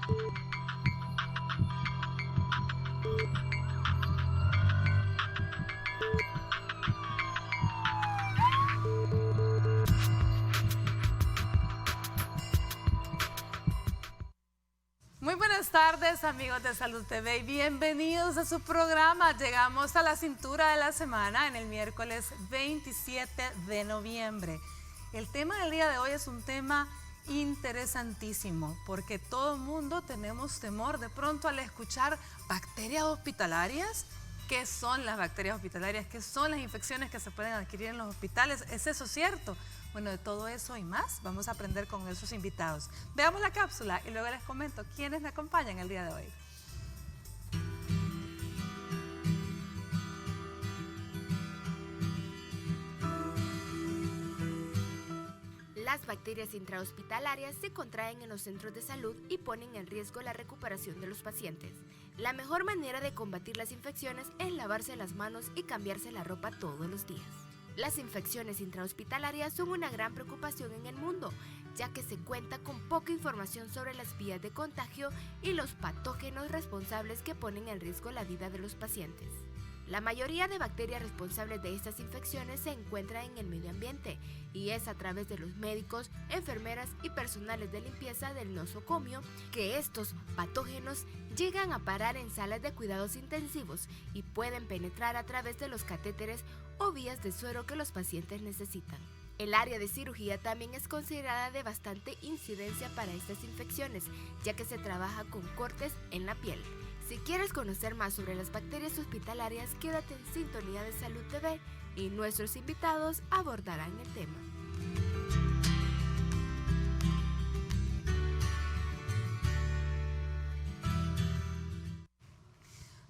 Muy buenas tardes, amigos de Salud TV, y bienvenidos a su programa. Llegamos a la cintura de la semana en el miércoles 27 de noviembre. El tema del día de hoy es un tema interesantísimo porque todo el mundo tenemos temor de pronto al escuchar bacterias hospitalarias. ¿Qué son las bacterias hospitalarias? ¿Qué son las infecciones que se pueden adquirir en los hospitales? ¿Es eso cierto? Bueno, de todo eso y más vamos a aprender con esos invitados. Veamos la cápsula y luego les comento quiénes me acompañan el día de hoy. Las bacterias intrahospitalarias se contraen en los centros de salud y ponen en riesgo la recuperación de los pacientes. La mejor manera de combatir las infecciones es lavarse las manos y cambiarse la ropa todos los días. Las infecciones intrahospitalarias son una gran preocupación en el mundo, ya que se cuenta con poca información sobre las vías de contagio y los patógenos responsables que ponen en riesgo la vida de los pacientes. La mayoría de bacterias responsables de estas infecciones se encuentran en el medio ambiente y es a través de los médicos, enfermeras y personales de limpieza del nosocomio que estos patógenos llegan a parar en salas de cuidados intensivos y pueden penetrar a través de los catéteres o vías de suero que los pacientes necesitan. El área de cirugía también es considerada de bastante incidencia para estas infecciones, ya que se trabaja con cortes en la piel. Si quieres conocer más sobre las bacterias hospitalarias, quédate en sintonía de Salud TV y nuestros invitados abordarán el tema.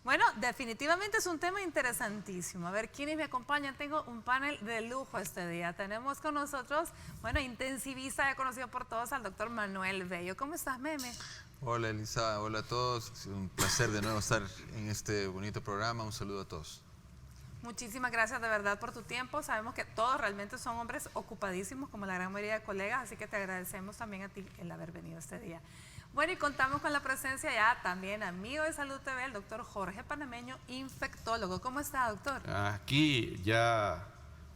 Bueno, definitivamente es un tema interesantísimo. A ver, ¿quiénes me acompañan? Tengo un panel de lujo este día. Tenemos con nosotros, bueno, intensivista, ya conocido por todos, al doctor Manuel Bello. ¿Cómo estás, Meme? Hola, Elisa. Hola a todos. Es un placer de nuevo estar en este bonito programa. Un saludo a todos. Muchísimas gracias de verdad por tu tiempo. Sabemos que todos realmente son hombres ocupadísimos, como la gran mayoría de colegas, así que te agradecemos también a ti el haber venido este día. Bueno, y contamos con la presencia ya también amigo de Salud TV, el doctor Jorge Panameño, infectólogo. ¿Cómo está, doctor? Aquí ya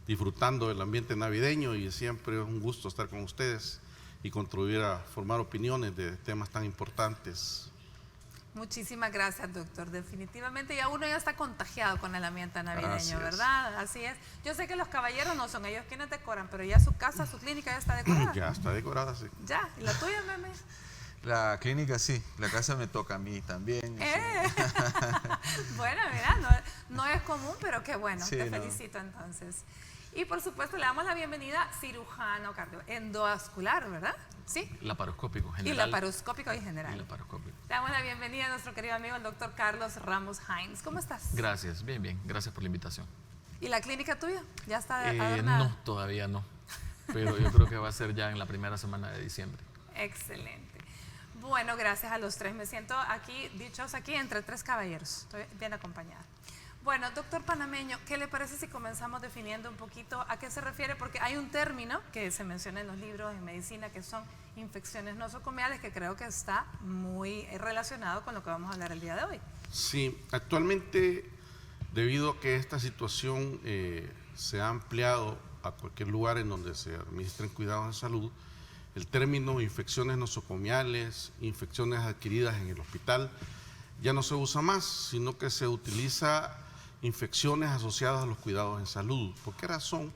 disfrutando del ambiente navideño y siempre es un gusto estar con ustedes y contribuir a formar opiniones de temas tan importantes. Muchísimas gracias, doctor. Definitivamente ya uno ya está contagiado con el ambiente navideño, Así es. ¿verdad? Así es. Yo sé que los caballeros no son ellos quienes decoran, pero ya su casa, su clínica ya está decorada. Ya está decorada, sí. Ya, ¿y la tuya, Meme? La clínica sí, la casa me toca a mí también. Bueno, mira, no es común, pero qué bueno, Sí, te no. felicito entonces. Y por supuesto le damos la bienvenida cirujano endovascular, ¿verdad? Sí. Laparoscópico Y general. laparoscópico y general. Y laparoscópico. Le damos la bienvenida a nuestro querido amigo el doctor Carlos Ramos Hines. ¿Cómo estás? Gracias, bien, bien. Gracias por la invitación. ¿Y la clínica tuya? ¿Ya está adornada? No, todavía no. Pero yo creo que va a ser ya en la primera semana de diciembre. Excelente. Bueno, gracias a los tres. Me siento aquí, dichosa aquí, entre tres caballeros. Estoy bien acompañada. Bueno, doctor Panameño, ¿qué le parece si comenzamos definiendo un poquito a qué se refiere? Porque hay un término que se menciona en los libros en medicina que son infecciones nosocomiales, que creo que está muy relacionado con lo que vamos a hablar el día de hoy. Sí, actualmente, debido a que esta situación se ha ampliado a cualquier lugar en donde se administren cuidados de salud, el término infecciones nosocomiales, infecciones adquiridas en el hospital, ya no se usa más, sino que se utiliza infecciones asociadas a los cuidados en salud. ¿Por qué razón?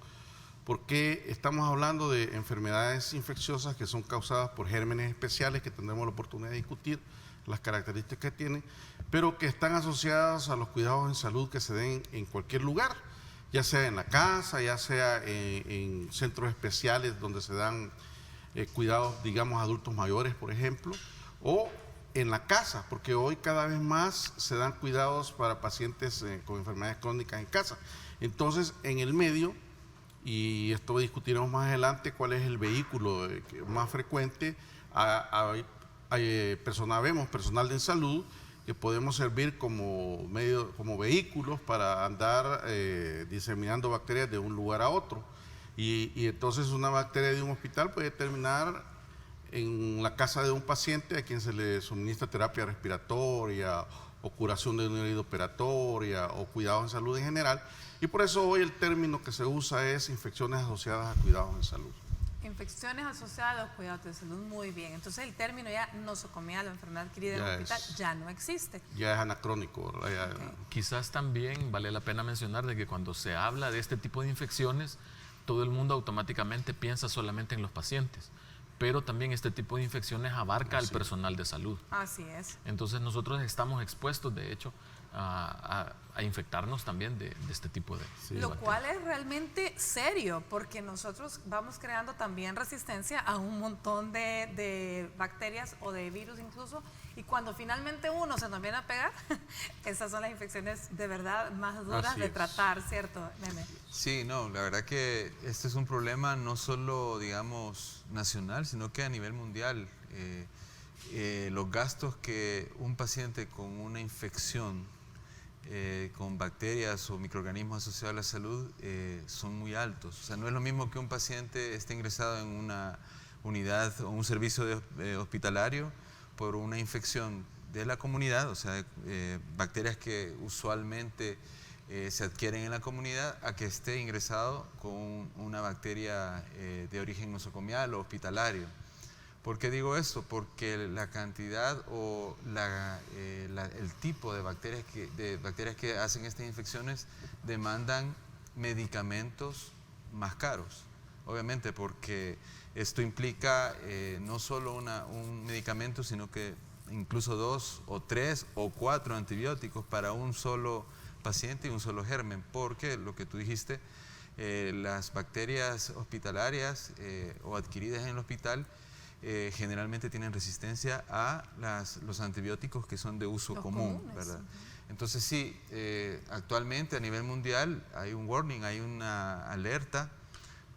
Porque estamos hablando de enfermedades infecciosas que son causadas por gérmenes especiales que tendremos la oportunidad de discutir las características que tienen, pero que están asociadas a los cuidados en salud que se den en cualquier lugar, ya sea en la casa, ya sea en centros especiales donde se dan cuidados, digamos, adultos mayores, por ejemplo, o en la casa, porque hoy cada vez más se dan cuidados para pacientes con enfermedades crónicas en casa. Entonces, en el medio, y esto discutiremos más adelante, cuál es el vehículo más frecuente, vemos personal de salud que podemos servir como vehículos para andar diseminando bacterias de un lugar a otro. Y entonces una bacteria de un hospital puede terminar en la casa de un paciente a quien se le suministra terapia respiratoria o curación de una herida operatoria o cuidados en salud en general, y por eso hoy el término que se usa es infecciones asociadas a cuidados en salud. Infecciones asociadas a los cuidados de salud, muy bien. Entonces el término ya nosocomial o enfermedad adquirida en el hospital ya no existe. Ya es anacrónico, ¿verdad? Okay. Quizás también vale la pena mencionar de que cuando se habla de este tipo de infecciones, todo el mundo automáticamente piensa solamente en los pacientes, pero también este tipo de infecciones abarca al personal de salud. Así es. Entonces nosotros estamos expuestos, de hecho, a infectarnos también de este tipo de Lo bacterias. cual es realmente serio, porque nosotros vamos creando también resistencia a un montón de bacterias o de virus incluso, y cuando finalmente uno se nos viene a pegar, esas son las infecciones de verdad más duras Así de es. tratar, ¿cierto, Nene? Sí, no, la verdad que este es un problema no solo, digamos, nacional, sino que a nivel mundial. Los gastos que un paciente con una infección con bacterias o microorganismos asociados a la salud son muy altos. O sea, no es lo mismo que un paciente esté ingresado en una unidad o un servicio hospitalario por una infección de la comunidad, o sea, bacterias que usualmente se adquieren en la comunidad, a que esté ingresado con una bacteria de origen nosocomial o hospitalario. ¿Por qué digo esto? Porque la cantidad o el tipo de bacterias que hacen estas infecciones demandan medicamentos más caros. Obviamente, porque esto implica no solo un medicamento, sino que incluso 2 o 3 o 4 antibióticos para un solo paciente y un solo germen. Porque lo que tú dijiste, las bacterias hospitalarias o adquiridas en el hospital generalmente tienen resistencia a los antibióticos que son de uso común, ¿verdad? Entonces sí, actualmente a nivel mundial hay un warning, hay una alerta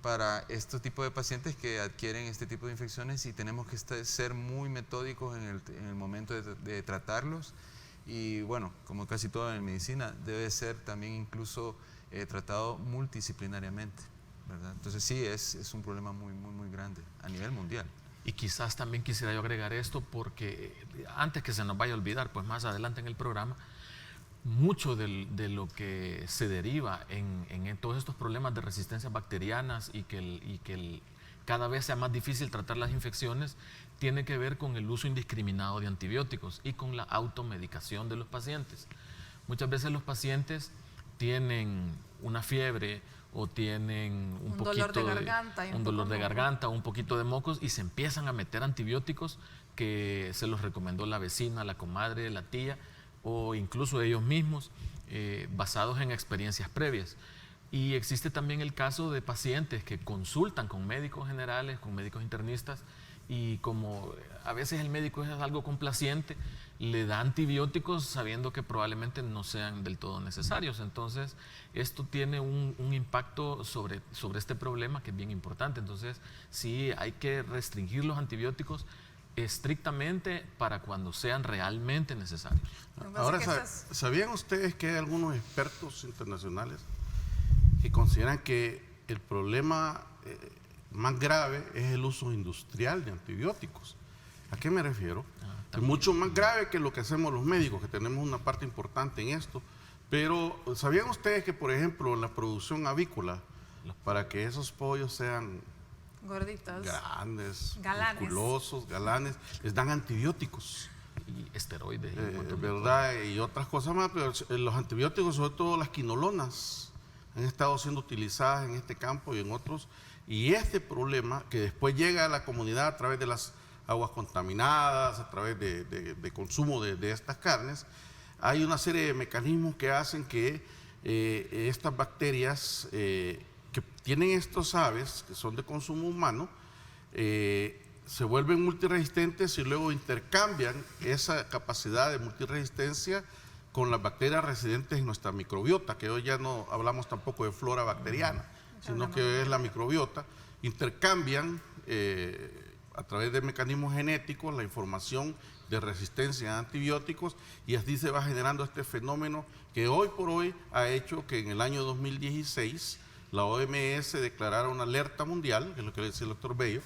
para este tipo de pacientes que adquieren este tipo de infecciones, y tenemos que ser muy metódicos en el momento de tratarlos. Y bueno, como casi todo en medicina, debe ser también incluso tratado multidisciplinariamente, ¿verdad? Entonces sí, es un problema muy grande a nivel mundial. Y quizás también quisiera yo agregar esto porque antes que se nos vaya a olvidar, pues más adelante en el programa, mucho de lo que se deriva en todos estos problemas de resistencias bacterianas y que cada vez sea más difícil tratar las infecciones, tiene que ver con el uso indiscriminado de antibióticos y con la automedicación de los pacientes. Muchas veces los pacientes tienen una fiebre o tienen un dolor de garganta, un dolor de garganta, un poquito de mocos, y se empiezan a meter antibióticos que se los recomendó la vecina, la comadre, la tía o incluso ellos mismos, basados en experiencias previas. Y existe también el caso de pacientes que consultan con médicos generales, con médicos internistas, y como a veces el médico es algo complaciente, le da antibióticos sabiendo que probablemente no sean del todo necesarios. Entonces, esto tiene un impacto sobre este problema que es bien importante. Entonces, sí hay que restringir los antibióticos estrictamente para cuando sean realmente necesarios. Ahora, ¿sabían ustedes que hay algunos expertos internacionales que consideran que el problema más grave es el uso industrial de antibióticos? ¿A qué me refiero? Es mucho más grave que lo que hacemos los médicos, que tenemos una parte importante en esto. Pero ¿sabían ustedes que, por ejemplo, en la producción avícola, para que esos pollos sean gorditos, grandes, galanes, musculosos, galanes, les dan antibióticos? Y esteroides. ¿Verdad? Y otras cosas más, pero los antibióticos, sobre todo las quinolonas, han estado siendo utilizadas en este campo y en otros. Y este problema, que después llega a la comunidad a través de las aguas contaminadas, a través de consumo de estas carnes, hay una serie de mecanismos que hacen que estas bacterias que tienen estos aves, que son de consumo humano, se vuelven multirresistentes y luego intercambian esa capacidad de multirresistencia con las bacterias residentes en nuestra microbiota, que hoy ya no hablamos tampoco de flora bacteriana, sino que es la microbiota. Intercambian a través de mecanismos genéticos la información de resistencia a antibióticos, y así se va generando este fenómeno que hoy por hoy ha hecho que en el año 2016 la OMS declarara una alerta mundial, que es lo que decía el doctor Bello,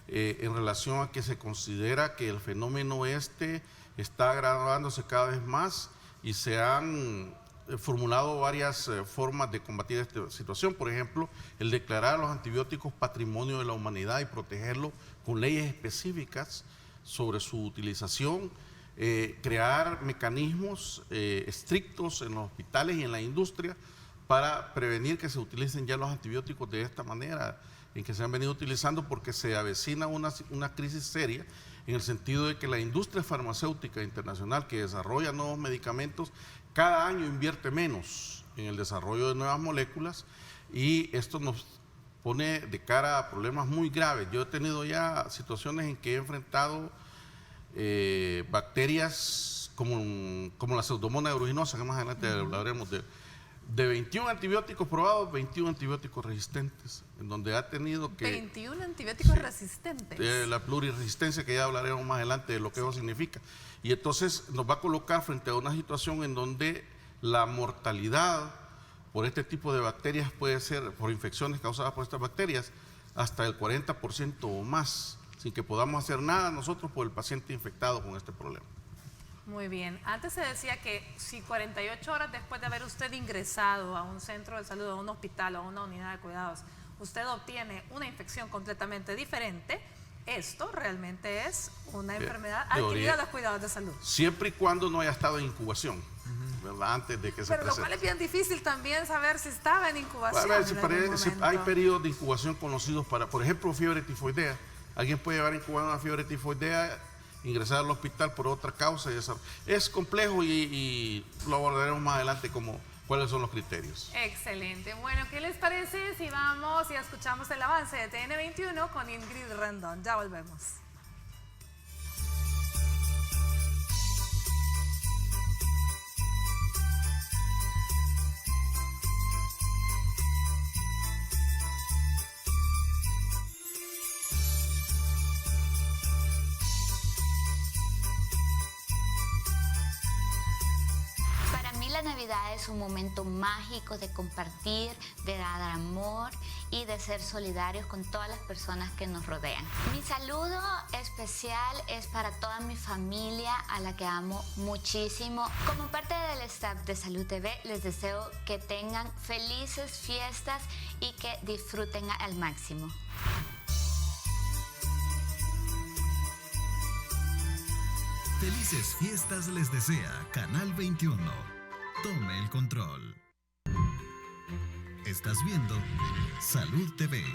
en relación a que se considera que el fenómeno está agravándose cada vez más y se han formulado varias formas de combatir esta situación. Por ejemplo, el declarar a los antibióticos patrimonio de la humanidad y protegerlo con leyes específicas sobre su utilización, crear mecanismos estrictos en los hospitales y en la industria para prevenir que se utilicen ya los antibióticos de esta manera en que se han venido utilizando, porque se avecina una crisis seria en el sentido de que la industria farmacéutica internacional que desarrolla nuevos medicamentos cada año invierte menos en el desarrollo de nuevas moléculas, y esto nos pone de cara a problemas muy graves. Yo he tenido ya situaciones en que he enfrentado bacterias como la Pseudomonas aeruginosa, que más adelante hablaremos de 21 antibióticos probados, 21 antibióticos resistentes, en donde ha tenido que... 21 antibióticos resistentes. La pluriresistencia, que ya hablaremos más adelante de lo que eso significa. Y entonces nos va a colocar frente a una situación en donde la mortalidad por este tipo de bacterias puede ser, por infecciones causadas por estas bacterias, hasta el 40% o más, sin que podamos hacer nada nosotros por el paciente infectado con este problema. Muy bien. Antes se decía que si 48 horas después de haber usted ingresado a un centro de salud, a un hospital o a una unidad de cuidados, usted obtiene una infección completamente diferente, esto realmente es una enfermedad adquirida a los cuidados de salud. Siempre y cuando no haya estado en incubación, ¿verdad? Antes de que se presente. Pero lo cual es bien difícil también saber si estaba en incubación. A ver, hay periodos de incubación conocidos para, por ejemplo, fiebre tifoidea. Alguien puede llevar incubada una fiebre tifoidea, ingresar al hospital por otra causa. Es complejo y lo abordaremos más adelante como cuáles son los criterios. Excelente. Bueno, ¿qué les parece si vamos y escuchamos el avance de TN21 con Ingrid Rendón? Ya volvemos. La Navidad es un momento mágico de compartir, de dar amor y de ser solidarios con todas las personas que nos rodean. Mi saludo especial es para toda mi familia, a la que amo muchísimo. Como parte del staff de Salud TV, les deseo que tengan felices fiestas y que disfruten al máximo. Felices fiestas les desea Canal 21. Tome el control. Estás viendo Salud TV.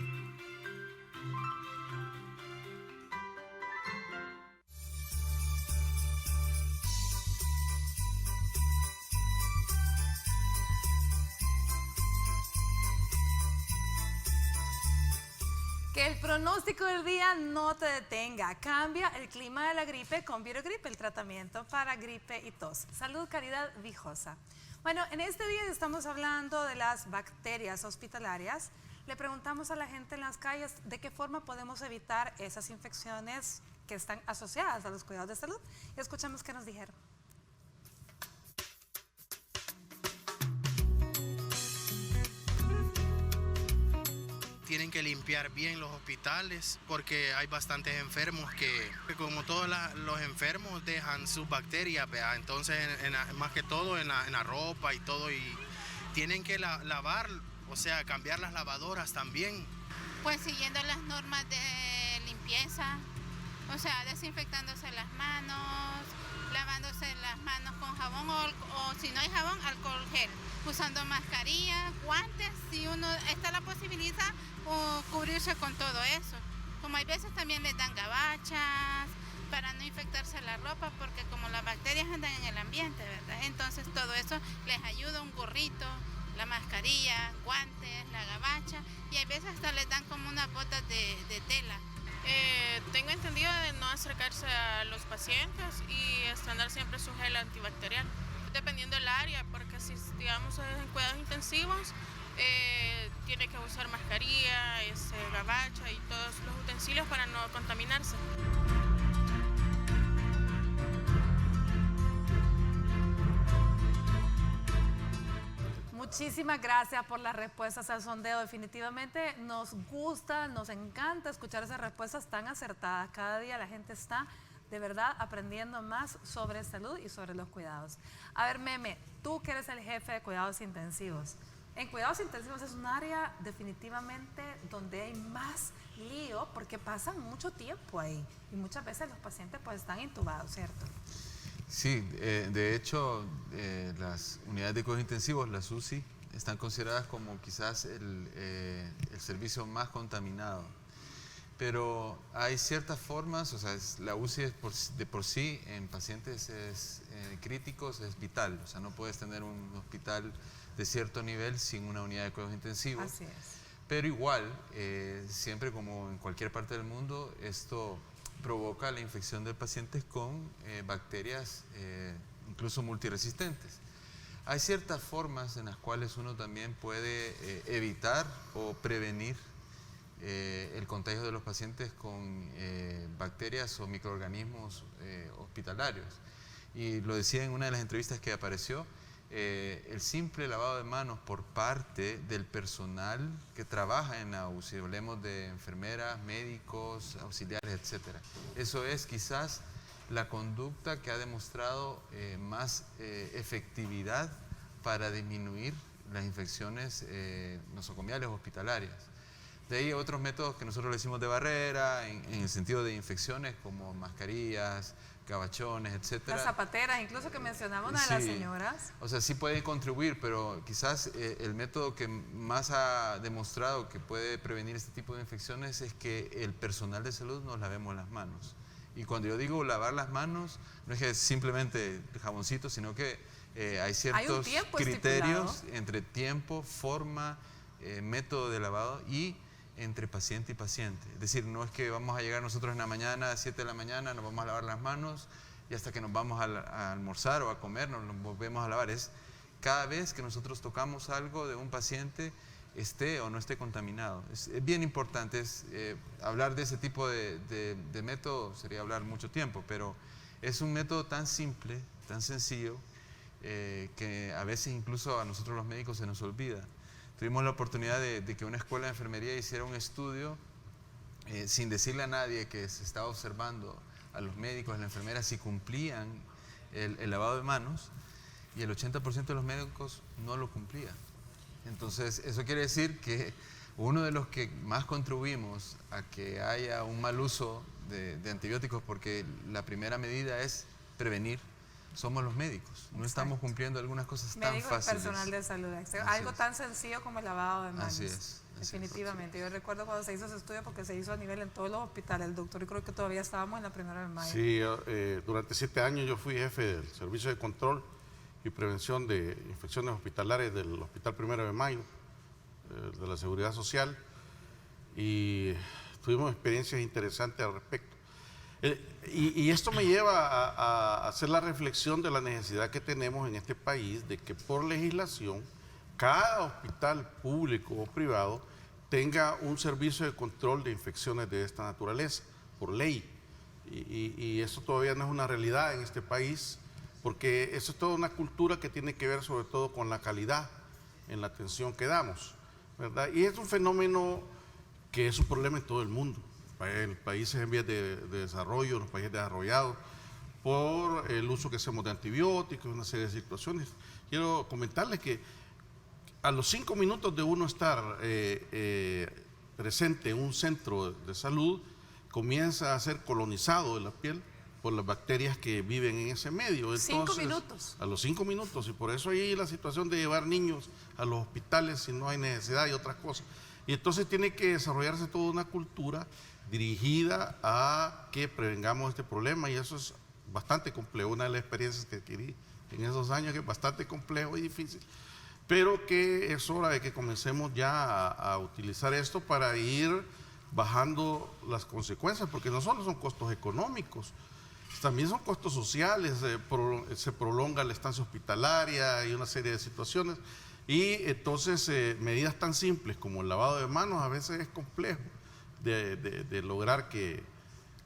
Que el pronóstico del día no te detenga. Cambia el clima de la gripe con Virogrip, el tratamiento para gripe y tos. Salud, Caridad Vijosa. Bueno, en este día estamos hablando de las bacterias hospitalarias. Le preguntamos a la gente en las calles de qué forma podemos evitar esas infecciones que están asociadas a los cuidados de salud. Y escuchamos qué nos dijeron. Tienen que limpiar bien los hospitales porque hay bastantes enfermos que como todos los enfermos dejan sus bacterias, ¿verdad? Entonces más que todo en la ropa y todo, y tienen que lavar, o sea, cambiar las lavadoras también. Pues siguiendo las normas de limpieza, o sea, desinfectándose las manos, lavándose las manos con jabón o si no hay jabón, alcohol gel, usando mascarilla, guantes, si uno está la posibilidad, o cubrirse con todo eso. Como hay veces también les dan gabachas para no infectarse la ropa, porque como las bacterias andan en el ambiente, ¿verdad? Entonces todo eso les ayuda, un gorrito, la mascarilla, guantes, la gabacha, y hay veces hasta les dan como unas botas de tela. Tengo entendido de no acercarse a los pacientes y andar siempre su gel antibacterial, dependiendo del área, porque si digamos en cuidados intensivos tiene que usar mascarilla, gabacha y todos los utensilios para no contaminarse. Muchísimas gracias por las respuestas al sondeo. Definitivamente nos gusta, nos encanta escuchar esas respuestas tan acertadas. Cada día la gente está de verdad aprendiendo más sobre salud y sobre los cuidados. A ver, Meme, tú que eres el jefe de cuidados intensivos. En cuidados intensivos es un área definitivamente donde hay más lío porque pasan mucho tiempo ahí y muchas veces los pacientes pues están intubados, ¿cierto? Sí, de hecho, las unidades de cuidados intensivos, las UCI, están consideradas como quizás el servicio más contaminado. Pero hay ciertas formas, o sea, la UCI es de por sí en pacientes críticos es vital. O sea, no puedes tener un hospital de cierto nivel sin una unidad de cuidados intensivos. Así es. Pero igual, siempre como en cualquier parte del mundo, esto provoca la infección de pacientes con bacterias incluso multiresistentes. Hay ciertas formas en las cuales uno también puede evitar o prevenir el contagio de los pacientes con bacterias o microorganismos hospitalarios. Y lo decía en una de las entrevistas que apareció, el simple lavado de manos por parte del personal que trabaja en la UCI, hablemos de enfermeras, médicos, auxiliares, etc. Eso es quizás la conducta que ha demostrado más efectividad para disminuir las infecciones nosocomiales hospitalarias. De ahí otros métodos que nosotros le decimos de barrera, en el sentido de infecciones como mascarillas, gabachones, etcétera. Las zapateras, incluso que mencionaba una de las señoras. O sea, sí puede contribuir, pero quizás el método que más ha demostrado que puede prevenir este tipo de infecciones es que el personal de salud nos lavemos las manos. Y cuando yo digo lavar las manos, no es que es simplemente jaboncito, sino que hay ciertos criterios entre tiempo, forma, método de lavado y entre paciente y paciente. Es decir, no es que vamos a llegar nosotros en la mañana, a 7 de la mañana, nos vamos a lavar las manos y hasta que nos vamos a almorzar o a comer nos volvemos a lavar. Es cada vez que nosotros tocamos algo de un paciente, esté o no esté contaminado. Es bien importante. Hablar de ese tipo de método sería hablar mucho tiempo, pero es un método tan simple, tan sencillo, que a veces incluso a nosotros los médicos se nos olvida. Tuvimos la oportunidad de que una escuela de enfermería hiciera un estudio sin decirle a nadie que se estaba observando a los médicos, a las enfermeras si cumplían el lavado de manos, y el 80% de los médicos no lo cumplía. Entonces, eso quiere decir que uno de los que más contribuimos a que haya un mal uso de antibióticos, porque la primera medida es prevenir, somos los médicos. No estamos cumpliendo algunas cosas tan fáciles. Médicos y personal de salud. Algo tan sencillo como el lavado de manos. Así es. Definitivamente. Yo recuerdo cuando se hizo ese estudio porque se hizo a nivel en todos los hospitales. El doctor, y creo que todavía estábamos en la 1 de mayo. Sí, durante 7 años yo fui jefe del Servicio de Control y Prevención de Infecciones Hospitalarias del Hospital 1 de Mayo, de la Seguridad Social, y tuvimos experiencias interesantes al respecto. Y esto me lleva a hacer la reflexión de la necesidad que tenemos en este país de que por legislación cada hospital público o privado tenga un servicio de control de infecciones de esta naturaleza, por ley. Y eso todavía no es una realidad en este país, porque eso es toda una cultura que tiene que ver sobre todo con la calidad en la atención que damos, ¿verdad? Y es un fenómeno que es un problema en todo el mundo. En países en vías de desarrollo, en los países desarrollados, por el uso que hacemos de antibióticos, una serie de situaciones. Quiero comentarles que a los 5 minutos de uno estar presente en un centro de salud, comienza a ser colonizado de la piel por las bacterias que viven en ese medio. Entonces, 5 minutos. A los 5 minutos, y por eso hay la situación de llevar niños a los hospitales si no hay necesidad y otras cosas. Y entonces tiene que desarrollarse toda una cultura dirigida a que prevengamos este problema, y eso es bastante complejo. Una de las experiencias que adquirí en esos años que es bastante complejo y difícil, pero que es hora de que comencemos ya a utilizar esto para ir bajando las consecuencias, porque no solo son costos económicos, también son costos sociales, se prolonga la estancia hospitalaria y una serie de situaciones, y entonces medidas tan simples como el lavado de manos a veces es complejo de lograr que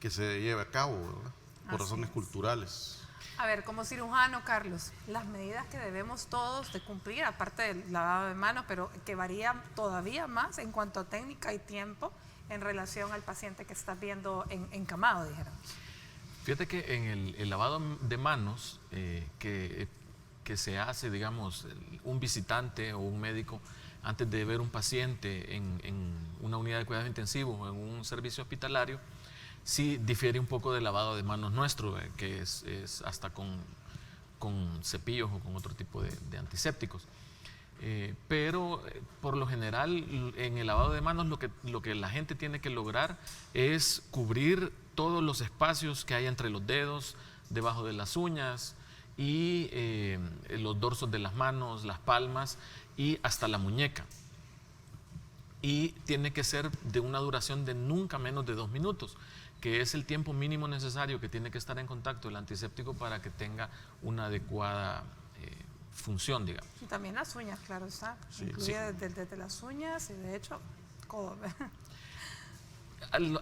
se lleve a cabo, ¿verdad? Por razones culturales. A ver, como cirujano, Carlos, las medidas que debemos todos de cumplir, aparte del lavado de manos, pero que varían todavía más en cuanto a técnica y tiempo en relación al paciente que estás viendo encamado, dijéramos. Fíjate que en el lavado de manos que se hace, digamos, un visitante o un médico antes de ver un paciente en una unidad de cuidados intensivos o en un servicio hospitalario, sí difiere un poco del lavado de manos nuestro, que es hasta con cepillos o con otro tipo de antisépticos. Pero por lo general en el lavado de manos lo que la gente tiene que lograr es cubrir todos los espacios que hay entre los dedos, debajo de las uñas y los dorsos de las manos, las palmas y hasta la muñeca. Y tiene que ser de una duración de nunca menos de 2 minutos, que es el tiempo mínimo necesario que tiene que estar en contacto el antiséptico para que tenga una adecuada función, digamos. Y también las uñas, claro está, Sí, incluye desde las uñas y de hecho codo.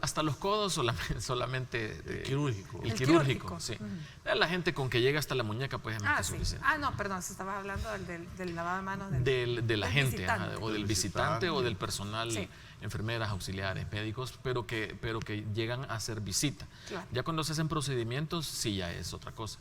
Hasta los codos solamente el quirúrgico. El quirúrgico, sí. La gente con que llega hasta la muñeca pues es suficiente. Ah, no, perdón, se estaba hablando del lavado de manos de la gente, visitante. o del visitante o del personal, sí. Enfermeras, auxiliares, médicos, pero que llegan a hacer visita. Claro. Ya cuando se hacen procedimientos, sí ya es otra cosa.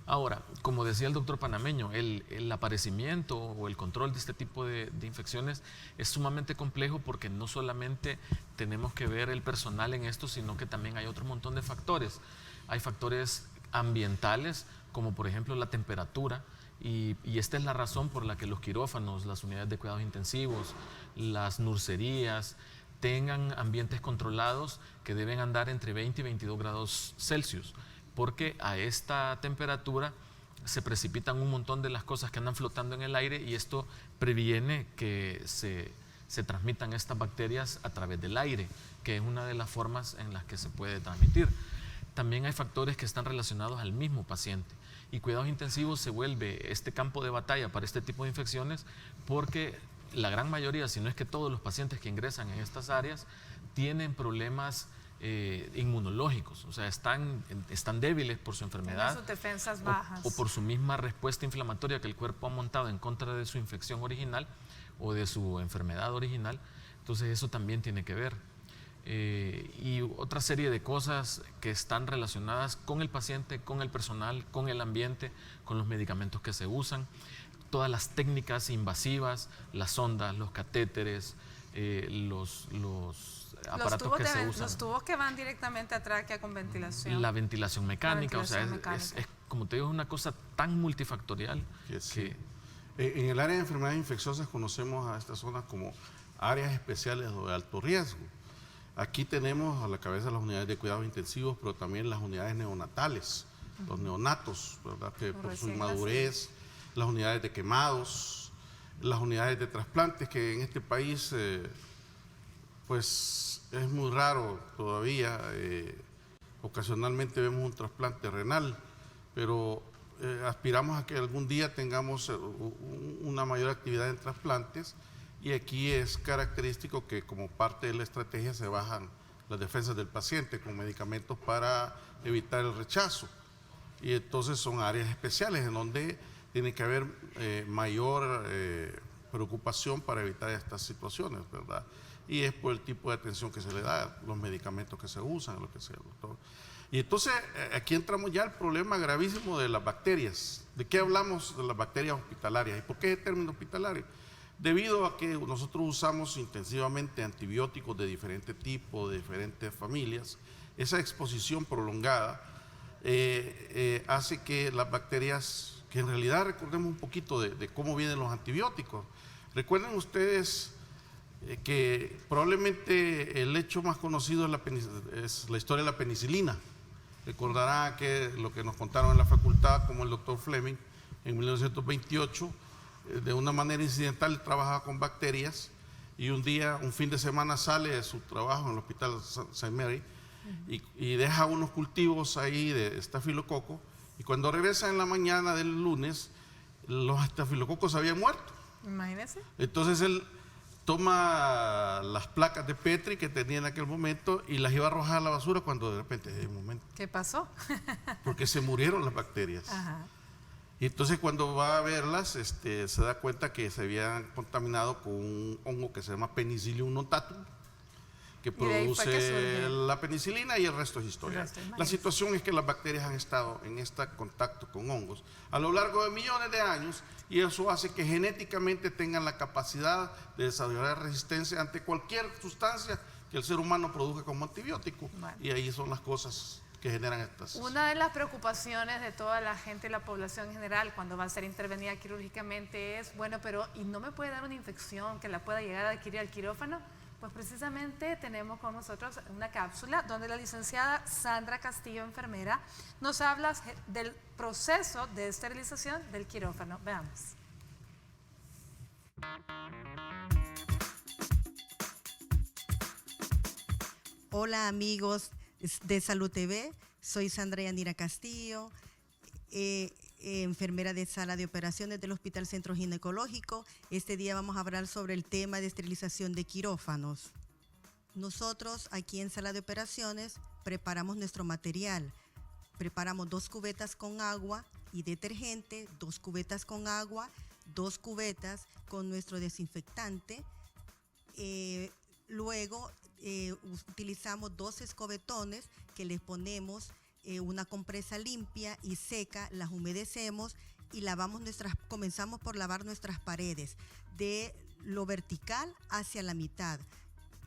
Ahora, como decía el doctor Panameño, el aparecimiento o el control de este tipo de infecciones es sumamente complejo porque no solamente tenemos que ver el personal en esto, sino que también hay otro montón de factores. Hay factores ambientales, como por ejemplo la temperatura, y esta es la razón por la que los quirófanos, las unidades de cuidados intensivos, las nurserías, tengan ambientes controlados que deben andar entre 20 y 22 grados Celsius. Porque a esta temperatura se precipitan un montón de las cosas que andan flotando en el aire y esto previene que se transmitan estas bacterias a través del aire, que es una de las formas en las que se puede transmitir. También hay factores que están relacionados al mismo paciente y cuidados intensivos se vuelve este campo de batalla para este tipo de infecciones porque la gran mayoría, si no es que todos los pacientes que ingresan en estas áreas tienen problemas inmunológicos, o sea, están débiles por su enfermedad. Tienen sus defensas bajas. O por su misma respuesta inflamatoria que el cuerpo ha montado en contra de su infección original o de su enfermedad original. Entonces eso también tiene que ver. Y otra serie de cosas que están relacionadas con el paciente, con el personal, con el ambiente, con los medicamentos que se usan, todas las técnicas invasivas, las sondas, los catéteres, los aparatos que se usan. Los tubos que van directamente a tráquea con ventilación. La ventilación mecánica, o sea, es como te digo, es una cosa tan multifactorial que... En el área de enfermedades infecciosas conocemos a estas zonas como áreas especiales de alto riesgo. Aquí tenemos a la cabeza las unidades de cuidados intensivos, pero también las unidades neonatales, los neonatos, ¿verdad? Que por su inmadurez, las unidades de quemados, las unidades de trasplantes, que en este país pues es muy raro todavía. Ocasionalmente vemos un trasplante renal, pero aspiramos a que algún día tengamos una mayor actividad en trasplantes. Y aquí es característico que como parte de la estrategia se bajan las defensas del paciente con medicamentos para evitar el rechazo. Y entonces son áreas especiales en donde tiene que haber mayor preocupación para evitar estas situaciones, ¿verdad? Y es por el tipo de atención que se le da, los medicamentos que se usan, lo que sea, doctor. Y entonces aquí entramos ya al problema gravísimo de las bacterias. ¿De qué hablamos de las bacterias hospitalarias? ¿Y por qué el término hospitalario? Debido a que nosotros usamos intensivamente antibióticos de diferente tipo, de diferentes familias, esa exposición prolongada hace que las bacterias, que en realidad recordemos un poquito de cómo vienen los antibióticos. Recuerden ustedes que probablemente el hecho más conocido es la historia de la penicilina. Recordará que lo que nos contaron en la facultad, como el doctor Fleming en 1928, de una manera incidental trabajaba con bacterias y un fin de semana sale de su trabajo en el hospital St. Mary y deja unos cultivos ahí de estafilococo y cuando regresa en la mañana del lunes los estafilococos habían muerto. Imagínese. Entonces él toma las placas de Petri que tenía en aquel momento y las iba a arrojar a la basura cuando de repente, de un momento, ¿Qué pasó? porque se murieron las bacterias. Ajá. Y entonces cuando va a verlas, se da cuenta que se habían contaminado con un hongo que se llama Penicillium notatum, que Y de ahí fue que produce surge. la penicilina, y el resto es historia. El resto es La maíz. situación es que las bacterias han estado en este contacto con hongos a lo largo de millones de años, y eso hace que genéticamente tengan la capacidad de desarrollar resistencia ante cualquier sustancia que el ser humano produzca como antibiótico. Bueno. Y ahí son las cosas que generan estas. Una de las preocupaciones de toda la gente y la población en general cuando va a ser intervenida quirúrgicamente es, bueno, pero ¿y no me puede dar una infección que la pueda llegar a adquirir al quirófano? Pues precisamente tenemos con nosotros una cápsula donde la licenciada Sandra Castillo, enfermera, nos habla del proceso de esterilización del quirófano. Veamos. Hola amigos de Salud TV, soy Sandra Yandira Castillo, enfermera de sala de operaciones del Hospital Centro Ginecológico. Este día vamos a hablar sobre el tema de esterilización de quirófanos. Nosotros aquí en sala de operaciones preparamos nuestro material. Preparamos 2 cubetas con agua y detergente, 2 cubetas con agua, 2 cubetas con nuestro desinfectante. Luego utilizamos 2 escobetones que les ponemos una compresa limpia y seca, las humedecemos y comenzamos por lavar nuestras paredes de lo vertical hacia la mitad.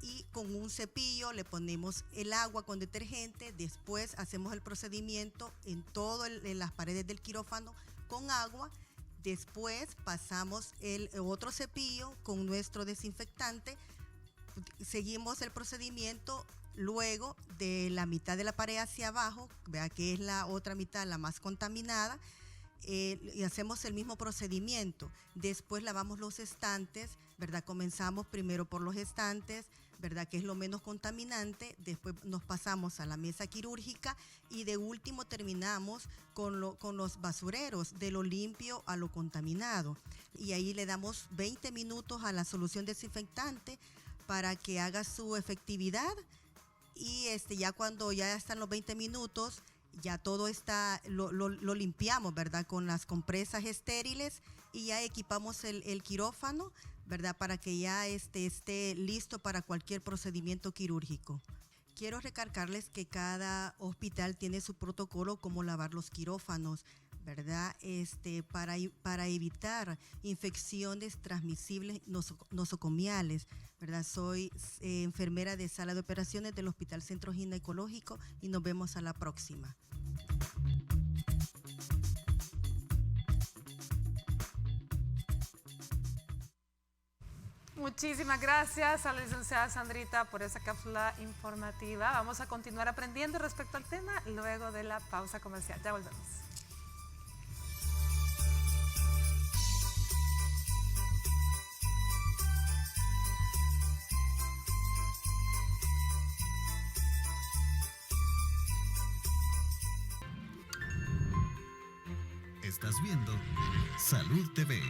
Y con un cepillo le ponemos el agua con detergente, después hacemos el procedimiento en las paredes del quirófano con agua, después pasamos el otro cepillo con nuestro desinfectante, seguimos el procedimiento luego de la mitad de la pared hacia abajo, vea que es la otra mitad la más contaminada, y hacemos el mismo procedimiento. Después lavamos los estantes, ¿verdad? Comenzamos primero por los estantes, ¿verdad? Que es lo menos contaminante. Después nos pasamos a la mesa quirúrgica y de último terminamos con los basureros, de lo limpio a lo contaminado. Y ahí le damos 20 minutos a la solución desinfectante para que haga su efectividad. Y ya cuando ya están los 20 minutos, ya todo está, lo limpiamos, ¿verdad? Con las compresas estériles y ya equipamos el quirófano, ¿verdad? Para que ya esté listo para cualquier procedimiento quirúrgico. Quiero recalcarles que cada hospital tiene su protocolo como lavar los quirófanos, ¿verdad? Para evitar infecciones transmisibles nosocomiales, ¿verdad? Soy enfermera de sala de operaciones del Hospital Centro Ginecológico y nos vemos a la próxima. Muchísimas gracias a la licenciada Sandrita por esa cápsula informativa. Vamos a continuar aprendiendo respecto al tema luego de la pausa comercial. Ya volvemos. Estás viendo Salud TV.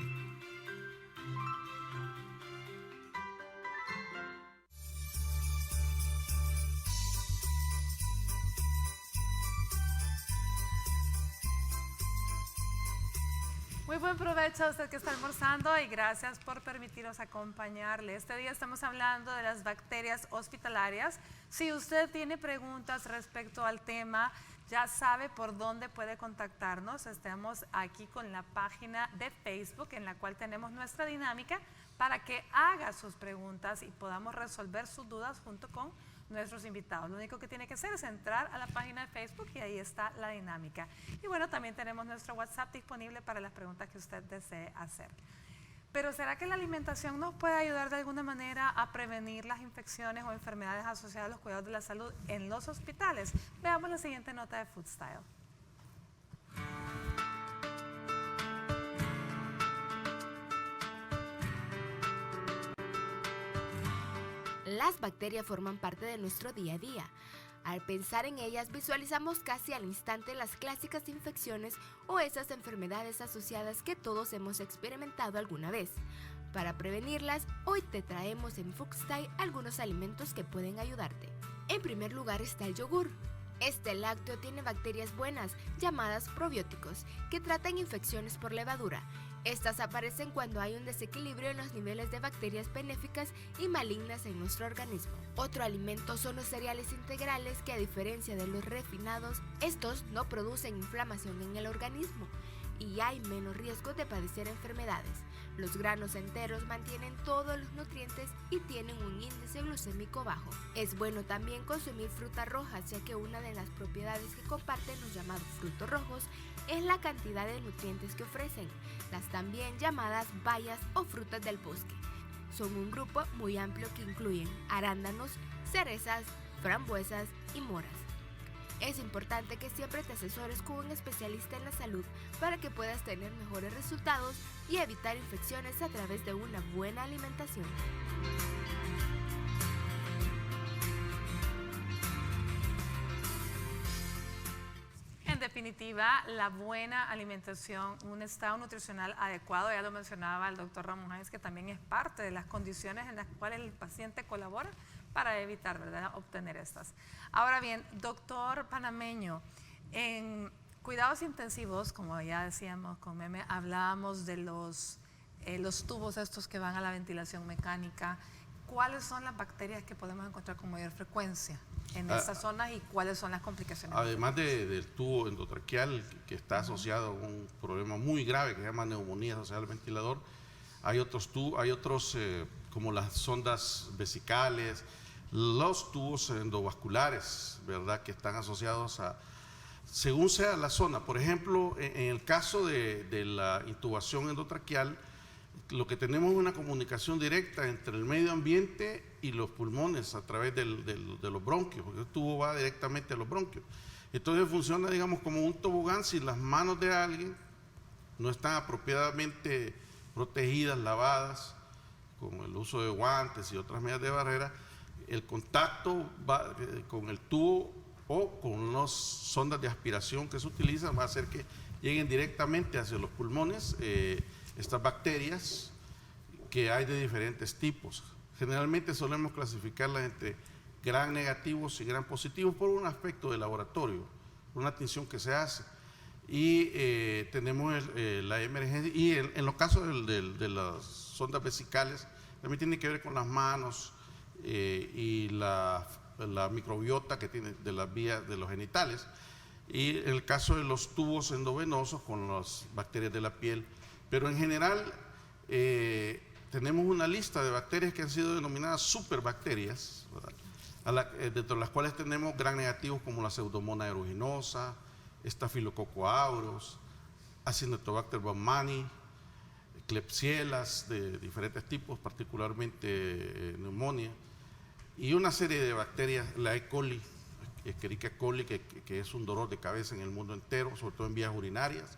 Muy buen provecho a usted que está almorzando y gracias por permitirnos acompañarle. Este día estamos hablando de las bacterias hospitalarias. Si usted tiene preguntas respecto al tema, ya sabe por dónde puede contactarnos. Estamos aquí con la página de Facebook en la cual tenemos nuestra dinámica para que haga sus preguntas y podamos resolver sus dudas junto con nuestros invitados. Lo único que tiene que hacer es entrar a la página de Facebook y ahí está la dinámica. Y bueno, también tenemos nuestro WhatsApp disponible para las preguntas que usted desee hacer. Pero ¿será que la alimentación nos puede ayudar de alguna manera a prevenir las infecciones o enfermedades asociadas a los cuidados de la salud en los hospitales? Veamos la siguiente nota de Food Style. Las bacterias forman parte de nuestro día a día. Al pensar en ellas, visualizamos casi al instante las clásicas infecciones o esas enfermedades asociadas que todos hemos experimentado alguna vez. Para prevenirlas, hoy te traemos en Foodstyle algunos alimentos que pueden ayudarte. En primer lugar está el yogur. Este lácteo tiene bacterias buenas, llamadas probióticos, que tratan infecciones por levadura. Estas aparecen cuando hay un desequilibrio en los niveles de bacterias benéficas y malignas en nuestro organismo. Otro alimento son los cereales integrales que, a diferencia de los refinados, estos no producen inflamación en el organismo y hay menos riesgo de padecer enfermedades. Los granos enteros mantienen todos los nutrientes y tienen un índice glucémico bajo. Es bueno también consumir frutas rojas, ya que una de las propiedades que comparten los llamados frutos rojos es la cantidad de nutrientes que ofrecen, las también llamadas bayas o frutas del bosque. Son un grupo muy amplio que incluyen arándanos, cerezas, frambuesas y moras. Es importante que siempre te asesores con un especialista en la salud para que puedas tener mejores resultados y evitar infecciones a través de una buena alimentación. En definitiva, la buena alimentación, un estado nutricional adecuado, ya lo mencionaba el doctor Ramón Hayes, que también es parte de las condiciones en las cuales el paciente colabora para evitar, ¿verdad?, obtener estas. Ahora bien, doctor panameño, en cuidados intensivos, como ya decíamos con Meme, hablábamos de los tubos estos que van a la ventilación mecánica. ¿Cuáles son las bacterias que podemos encontrar con mayor frecuencia en estas zonas y cuáles son las complicaciones? Además del tubo endotraqueal, que está asociado a un problema muy grave que se llama neumonía asociada al ventilador, hay otros como las sondas vesicales, los tubos endovasculares, ¿verdad?, que están asociados a, según sea la zona. Por ejemplo, en el caso de la intubación endotraqueal, lo que tenemos es una comunicación directa entre el medio ambiente y los pulmones a través de los bronquios, porque el tubo va directamente a los bronquios. Entonces funciona, digamos, como un tobogán. Si las manos de alguien no están apropiadamente protegidas, lavadas, con el uso de guantes y otras medidas de barrera, el contacto va con el tubo o con las sondas de aspiración que se utilizan va a hacer que lleguen directamente hacia los pulmones estas bacterias, que hay de diferentes tipos. Generalmente solemos clasificarlas entre gram negativos y gram positivos por un aspecto de laboratorio, por una tinción que se hace. Y tenemos la emergencia, y en los casos de las sondas vesicales, también tiene que ver con las manos y la microbiota que tiene de las vías de los genitales. Y en el caso de los tubos endovenosos, con las bacterias de la piel. Pero en general tenemos una lista de bacterias que han sido denominadas superbacterias, dentro de las cuales tenemos gram negativos como la Pseudomonas aeruginosa, Staphylococcus aureus, Acinetobacter baumannii, Klebsielas de diferentes tipos, particularmente neumonía, y una serie de bacterias, la E. coli, Escherichia coli, que es un dolor de cabeza en el mundo entero, sobre todo en vías urinarias,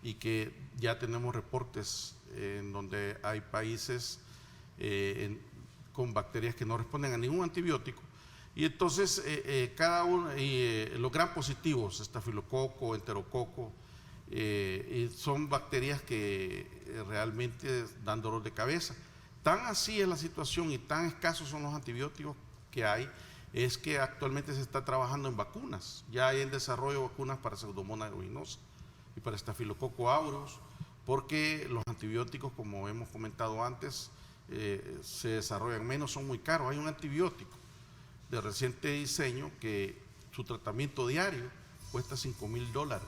y que ya tenemos reportes en donde hay países con bacterias que no responden a ningún antibiótico. Y entonces cada uno, los gram positivos, estafilococo, enterococo, son bacterias que realmente dan dolor de cabeza. Tan así es la situación y tan escasos son los antibióticos que hay, es que actualmente se está trabajando en vacunas. Ya hay en desarrollo vacunas para Pseudomonas aeruginosa y para Staphylococcus aureus, porque los antibióticos, como hemos comentado antes, se desarrollan menos, son muy caros. Hay un antibiótico de reciente diseño que su tratamiento diario cuesta $5,000,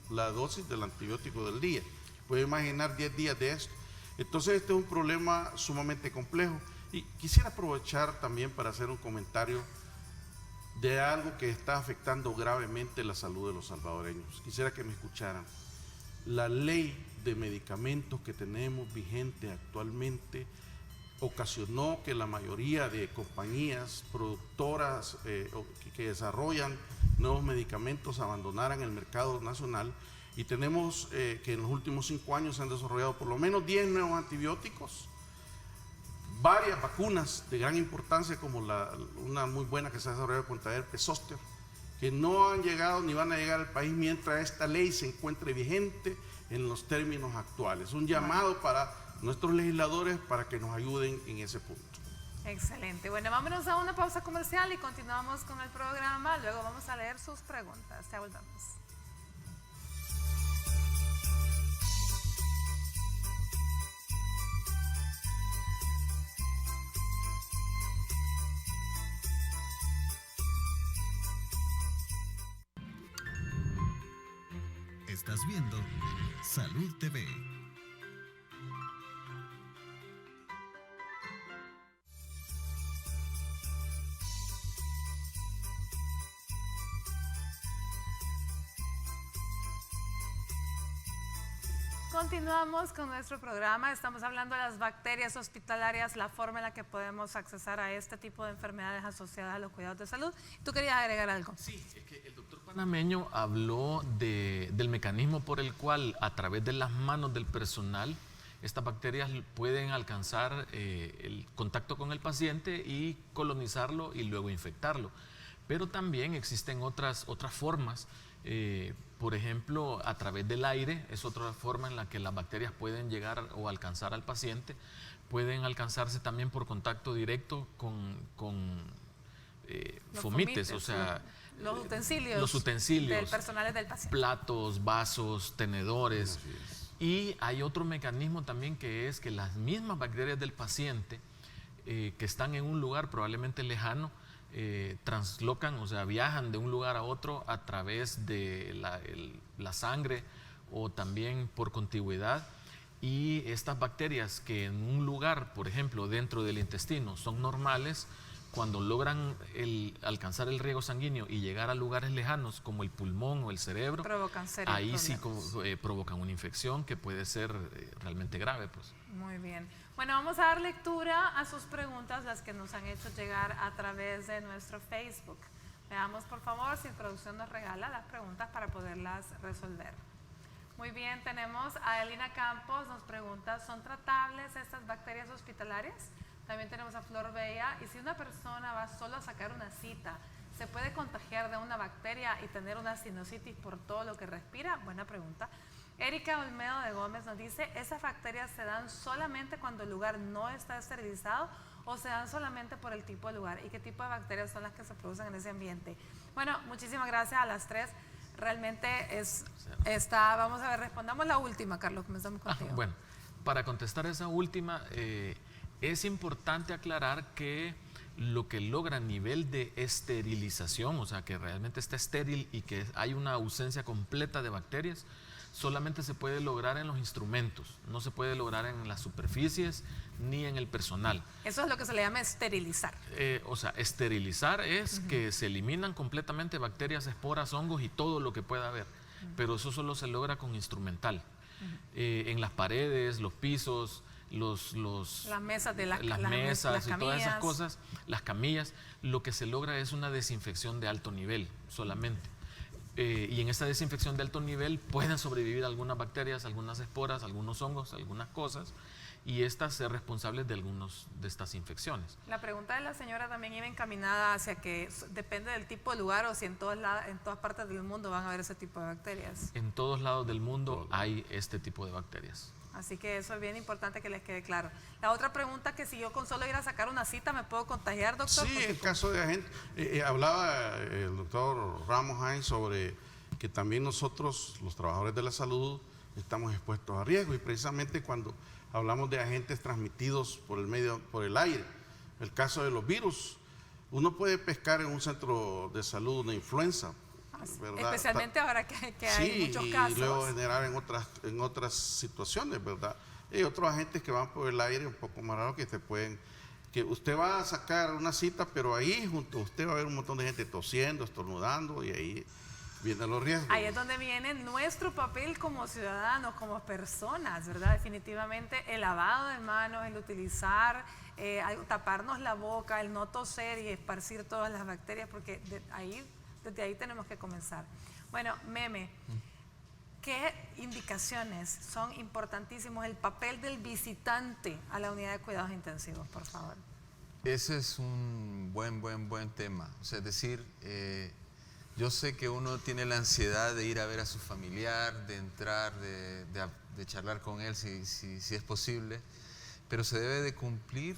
la dosis del antibiótico del día. Puede imaginar 10 días de esto. Entonces este es un problema sumamente complejo, y quisiera aprovechar también para hacer un comentario de algo que está afectando gravemente la salud de los salvadoreños. Quisiera que me escucharan. La ley de medicamentos que tenemos vigente actualmente ocasionó que la mayoría de compañías productoras que desarrollan nuevos medicamentos abandonaran el mercado nacional, y tenemos que en los últimos 5 años se han desarrollado por lo menos 10 nuevos antibióticos, varias vacunas de gran importancia, como una muy buena que se ha desarrollado contra el herpes zóster, que no han llegado ni van a llegar al país mientras esta ley se encuentre vigente en los términos actuales. Un llamado para nuestros legisladores para que nos ayuden en ese punto. Excelente. Bueno, vámonos a una pausa comercial y continuamos con el programa. Luego vamos a leer sus preguntas. Ya volvemos. Estás viendo Salud TV. Continuamos con nuestro programa. Estamos hablando de las bacterias hospitalarias, la forma en la que podemos accesar a este tipo de enfermedades asociadas a los cuidados de salud. ¿Tú querías agregar algo? Sí, es que el doctor panameño habló del mecanismo por el cual a través de las manos del personal estas bacterias pueden alcanzar el contacto con el paciente y colonizarlo y luego infectarlo. Pero también existen otras formas. Por ejemplo, a través del aire es otra forma en la que las bacterias pueden llegar o alcanzar al paciente. Pueden alcanzarse también por contacto directo con fomites, o sea, los utensilios del personal del paciente. Platos, vasos, tenedores. Y hay otro mecanismo también, que es que las mismas bacterias del paciente que están en un lugar probablemente lejano, translocan, o sea, viajan de un lugar a otro a través de la sangre o también por contigüidad, y estas bacterias que en un lugar, por ejemplo, dentro del intestino son normales, cuando logran alcanzar el riego sanguíneo y llegar a lugares lejanos como el pulmón o el cerebro, ahí sí provocan una infección que puede ser realmente grave, pues. Muy bien. Bueno, vamos a dar lectura a sus preguntas, las que nos han hecho llegar a través de nuestro Facebook. Veamos, por favor, si producción nos regala las preguntas para poderlas resolver. Muy bien, tenemos a Elina Campos, nos pregunta, ¿son tratables estas bacterias hospitalarias? También tenemos a Flor Bella, y si una persona va solo a sacar una cita, ¿se puede contagiar de una bacteria y tener una sinusitis por todo lo que respira? Buena pregunta. Erika Olmedo de Gómez nos dice, ¿esas bacterias se dan solamente cuando el lugar no está esterilizado o se dan solamente por el tipo de lugar? ¿Y qué tipo de bacterias son las que se producen en ese ambiente? Bueno, muchísimas gracias a las tres. Realmente vamos a ver, respondamos la última, Carlos, comenzamos contigo. Bueno, para contestar esa última, es importante aclarar que lo que logra a nivel de esterilización, o sea, que realmente está estéril y que hay una ausencia completa de bacterias, solamente se puede lograr en los instrumentos, no se puede lograr en las superficies ni en el personal. Eso es lo que se le llama esterilizar. O sea, esterilizar es que se eliminan completamente bacterias, esporas, hongos y todo lo que pueda haber, pero eso solo se logra con instrumental. En las paredes, los pisos, las mesas de las mesas y todas esas cosas, las camillas, lo que se logra es una desinfección de alto nivel solamente. Y en esta desinfección de alto nivel pueden sobrevivir algunas bacterias, algunas esporas, algunos hongos, algunas cosas, y estas ser responsables de algunas de estas infecciones. La pregunta de la señora también iba encaminada hacia que depende del tipo de lugar, o si en todas partes del mundo van a haber ese tipo de bacterias. En todos lados del mundo hay este tipo de bacterias. Así que eso es bien importante que les quede claro. La otra pregunta, que si yo con solo ir a sacar una cita me puedo contagiar, doctor. Sí, en caso de agente, hablaba el doctor Ramos Hines sobre que también nosotros, los trabajadores de la salud, estamos expuestos a riesgo, y precisamente cuando hablamos de agentes transmitidos por el aire, el caso de los virus, uno puede pescar en un centro de salud una influenza, ¿verdad? Especialmente ahora que hay muchos casos. Y luego generar en otras situaciones, ¿verdad? Hay otros agentes que van por el aire un poco más raros que usted va a sacar una cita, pero ahí junto a usted va a haber un montón de gente tosiendo, estornudando, y ahí vienen los riesgos. Ahí es donde viene nuestro papel como ciudadanos, como personas, ¿verdad? Definitivamente el lavado de manos, el utilizar, taparnos la boca, el no toser y esparcir todas las bacterias, porque desde ahí tenemos que comenzar. Bueno, Meme, ¿qué indicaciones son importantísimos? El papel del visitante a la unidad de cuidados intensivos, por favor. Ese es un buen tema. O sea, es decir, yo sé que uno tiene la ansiedad de ir a ver a su familiar, de entrar, de de charlar con él si es posible, pero se debe de cumplir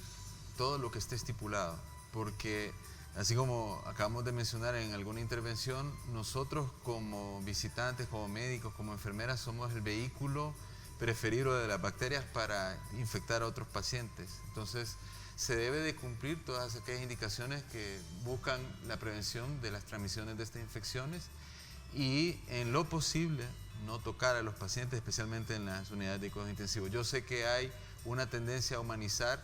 todo lo que esté estipulado, porque así como acabamos de mencionar en alguna intervención, nosotros como visitantes, como médicos, como enfermeras, somos el vehículo preferido de las bacterias para infectar a otros pacientes. Entonces, se debe de cumplir todas aquellas indicaciones que buscan la prevención de las transmisiones de estas infecciones y, en lo posible, no tocar a los pacientes, especialmente en las unidades de cuidados intensivos. Yo sé que hay una tendencia a humanizar,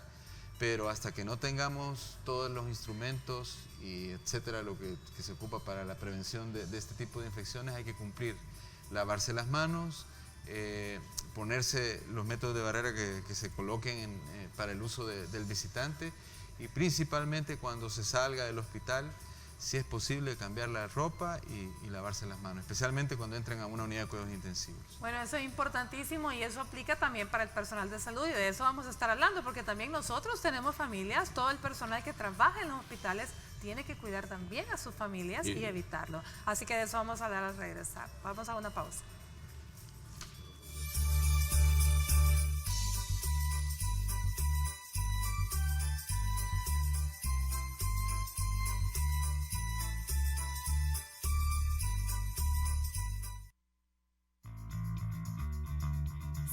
pero hasta que no tengamos todos los instrumentos y etcétera, lo que se ocupa para la prevención de este tipo de infecciones, hay que cumplir. Lavarse las manos, ponerse los métodos de barrera que se coloquen para el uso del visitante, y principalmente cuando se salga del hospital, si es posible, cambiar la ropa y lavarse las manos, especialmente cuando entren a una unidad de cuidados intensivos. Bueno, eso es importantísimo y eso aplica también para el personal de salud, y de eso vamos a estar hablando, porque también nosotros tenemos familias, todo el personal que trabaja en los hospitales tiene que cuidar también a sus familias y evitarlo. Así que de eso vamos a hablar al regresar. Vamos a una pausa.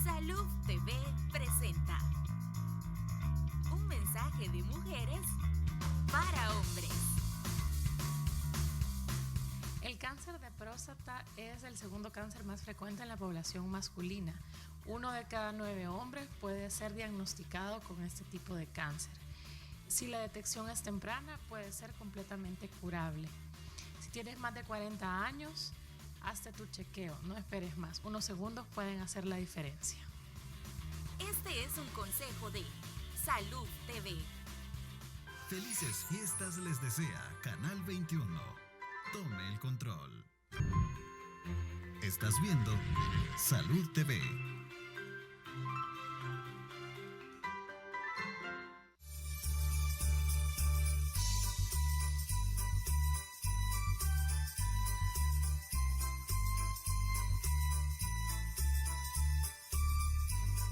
Salud TV presenta un mensaje de mujeres para hombres. El cáncer de próstata es el segundo cáncer más frecuente en la población masculina. 1 de cada 9 hombres puede ser diagnosticado con este tipo de cáncer. Si la detección es temprana, puede ser completamente curable. Si tienes más de 40 años, hazte tu chequeo, no esperes más. Unos segundos pueden hacer la diferencia. Este es un consejo de Salud TV. Felices fiestas les desea Canal 21. Tome el control. Estás viendo Salud TV.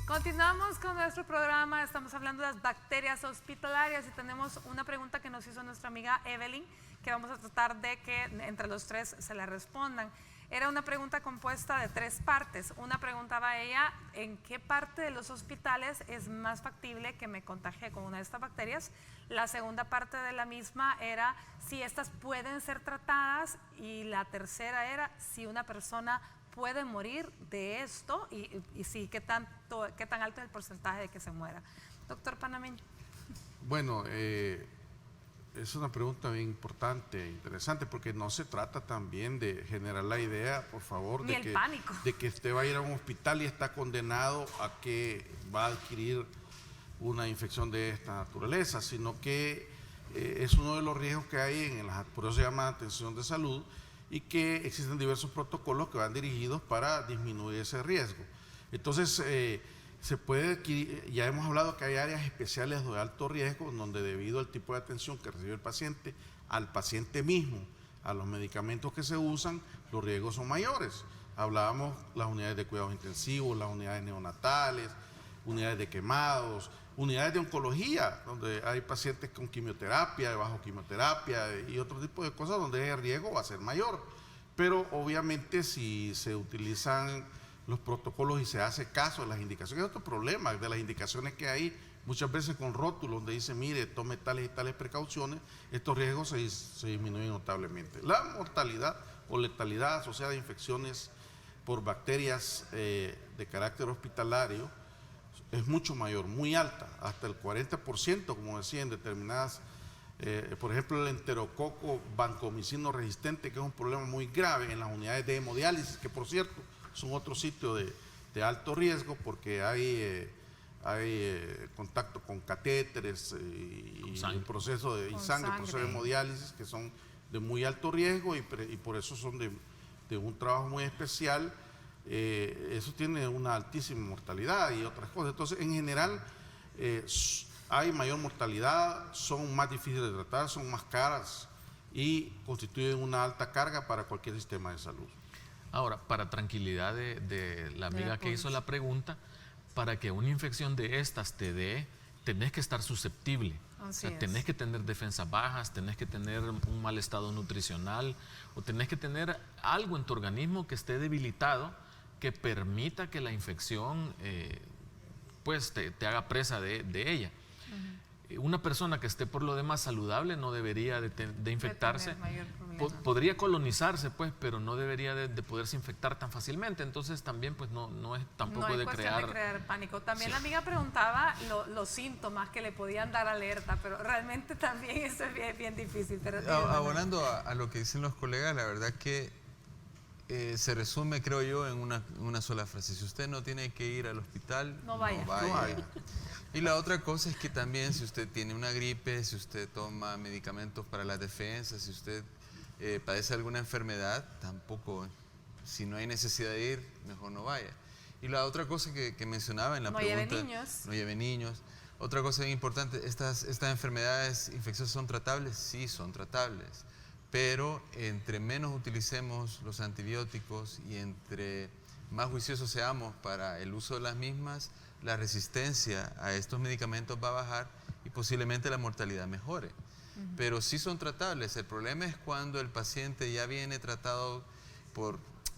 Continuamos con nuestro programa, estamos hablando de las bacterias hospitalarias y tenemos una pregunta que nos hizo nuestra amiga Evelyn, que vamos a tratar de que entre los tres se la respondan. Era una pregunta compuesta de 3 partes. Una preguntaba ella, ¿en qué parte de los hospitales es más factible que me contagie con una de estas bacterias? La segunda parte de la misma era si estas pueden ser tratadas, y la tercera era si una persona puede morir de esto y sí, qué tan alto es el porcentaje de que se muera. Doctor Panameño. Bueno, es una pregunta bien importante e interesante, porque no se trata también de generar la idea, por favor, ni el pánico, de que usted va a ir a un hospital y está condenado a que va a adquirir una infección de esta naturaleza, sino que es uno de los riesgos que hay, por eso se llama atención de salud, y que existen diversos protocolos que van dirigidos para disminuir ese riesgo. Entonces, se puede adquirir, ya hemos hablado que hay áreas especiales de alto riesgo, donde debido al tipo de atención que recibe el paciente, al paciente mismo, a los medicamentos que se usan, los riesgos son mayores. Hablábamos las unidades de cuidados intensivos, las unidades neonatales, unidades de quemados, unidades de oncología, donde hay pacientes con quimioterapia, bajo quimioterapia y otro tipo de cosas donde el riesgo va a ser mayor. Pero obviamente si se utilizan los protocolos y se hace caso de las indicaciones, es otro problema de las indicaciones que hay muchas veces con rótulos donde dice, mire, tome tales y tales precauciones, estos riesgos se disminuyen notablemente. La mortalidad o letalidad asociada a infecciones por bacterias de carácter hospitalario es mucho mayor, muy alta, hasta el 40%, como decía, en determinadas, por ejemplo, el enterococo vancomicino resistente, que es un problema muy grave en las unidades de hemodiálisis, que por cierto son otro sitio de alto riesgo, porque hay contacto con catéteres y el proceso de sangre, proceso de hemodiálisis, que son de muy alto riesgo y por eso son de un trabajo muy especial. Eso tiene una altísima mortalidad y otras cosas. Entonces, en general, hay mayor mortalidad, son más difíciles de tratar, son más caras y constituyen una alta carga para cualquier sistema de salud. Ahora, para tranquilidad de la amiga que hizo la pregunta, para que una infección de estas te dé, tenés que estar susceptible. O sea, tenés que tener defensas bajas, tenés que tener un mal estado nutricional o tenés que tener algo en tu organismo que esté debilitado que permita que la infección pues te haga presa de ella. Una persona que esté por lo demás saludable no debería de infectarse. Podría colonizarse, pues, pero no debería de poderse infectar tan fácilmente. Entonces también pues no es tampoco de crear pánico. También la amiga preguntaba los síntomas que le podían dar alerta, pero realmente también eso es bien difícil. Pero abonando a lo que dicen los colegas, la verdad que se resume, creo yo, en una sola frase. Si usted no tiene que ir al hospital, no vaya. Y la otra cosa es que también si usted tiene una gripe, si usted toma medicamentos para las defensas, si usted padece alguna enfermedad, tampoco, si no hay necesidad de ir, mejor no vaya. Y la otra cosa que mencionaba en la pregunta, no lleve niños. Otra cosa bien importante, estas enfermedades infecciosas ¿son tratables? Sí, son tratables. Pero entre menos utilicemos los antibióticos y entre más juiciosos seamos para el uso de las mismas, la resistencia a estos medicamentos va a bajar y posiblemente la mortalidad mejore. Pero sí son tratables. El problema es cuando el paciente ya viene tratado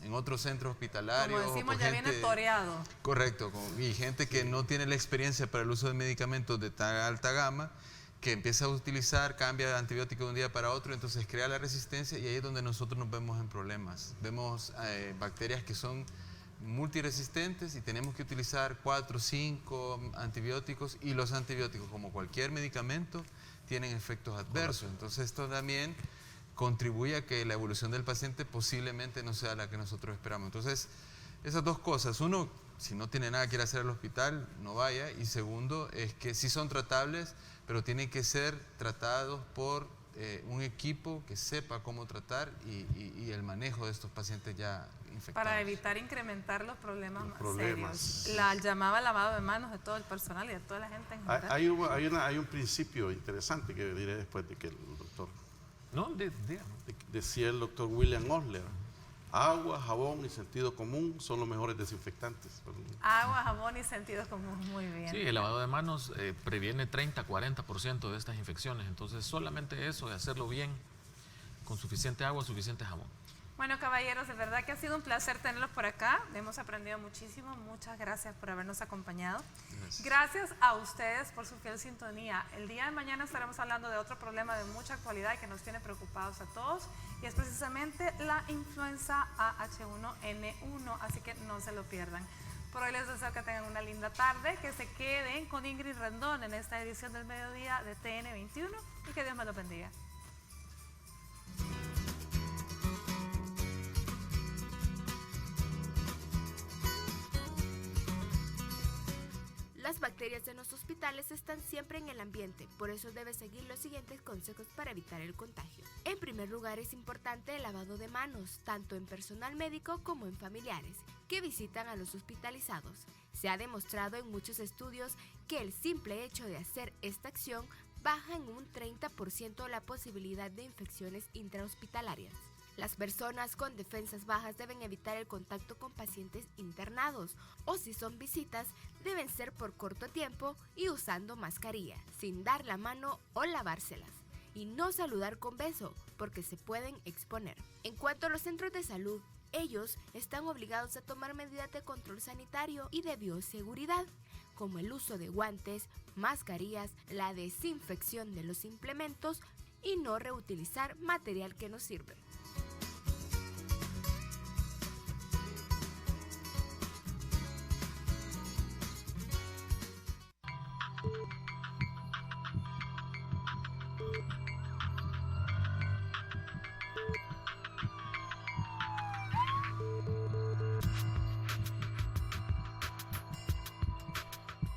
en otros centros hospitalarios. Como decimos, ya viene toreado. Correcto. Y gente que no tiene la experiencia para el uso de medicamentos de tan alta gama, que empieza a utilizar, cambia de antibiótico de un día para otro, entonces crea la resistencia y ahí es donde nosotros nos vemos en problemas. Vemos bacterias que son multiresistentes y tenemos que utilizar 4 o 5 antibióticos y los antibióticos, como cualquier medicamento, tienen efectos adversos. Entonces esto también contribuye a que la evolución del paciente posiblemente no sea la que nosotros esperamos. Entonces, esas dos cosas. Uno, si no tiene nada que ir a hacer al hospital, no vaya. Y segundo, es que sí son tratables, pero tienen que ser tratados por un equipo que sepa cómo tratar y el manejo de estos pacientes ya infectados. Para evitar incrementar los problemas serios. Llamaba lavado de manos de todo el personal y de toda la gente en general. Hay un principio interesante que diré después de que el doctor... Decía el doctor William Osler: agua, jabón y sentido común son los mejores desinfectantes. Agua, jabón y sentido común, muy bien. Sí, el lavado de manos previene 30-40% de estas infecciones, entonces solamente eso, de hacerlo bien, con suficiente agua, suficiente jabón. Bueno, caballeros, de verdad que ha sido un placer tenerlos por acá. Hemos aprendido muchísimo. Muchas gracias por habernos acompañado. Gracias a ustedes por su fiel sintonía. El día de mañana estaremos hablando de otro problema de mucha actualidad que nos tiene preocupados a todos, y es precisamente la influenza H1N1, así que no se lo pierdan. Por hoy les deseo que tengan una linda tarde, que se queden con Ingrid Rendón en esta edición del mediodía de TN21 y que Dios me lo bendiga. Las bacterias en los hospitales están siempre en el ambiente, por eso debes seguir los siguientes consejos para evitar el contagio. En primer lugar, es importante el lavado de manos, tanto en personal médico como en familiares que visitan a los hospitalizados. Se ha demostrado en muchos estudios que el simple hecho de hacer esta acción baja en un 30% la posibilidad de infecciones intrahospitalarias. Las personas con defensas bajas deben evitar el contacto con pacientes internados, o si son visitas, deben ser por corto tiempo y usando mascarilla, sin dar la mano o lavárselas. Y no saludar con beso, porque se pueden exponer. En cuanto a los centros de salud, ellos están obligados a tomar medidas de control sanitario y de bioseguridad, como el uso de guantes, mascarillas, la desinfección de los implementos y no reutilizar material que no sirve.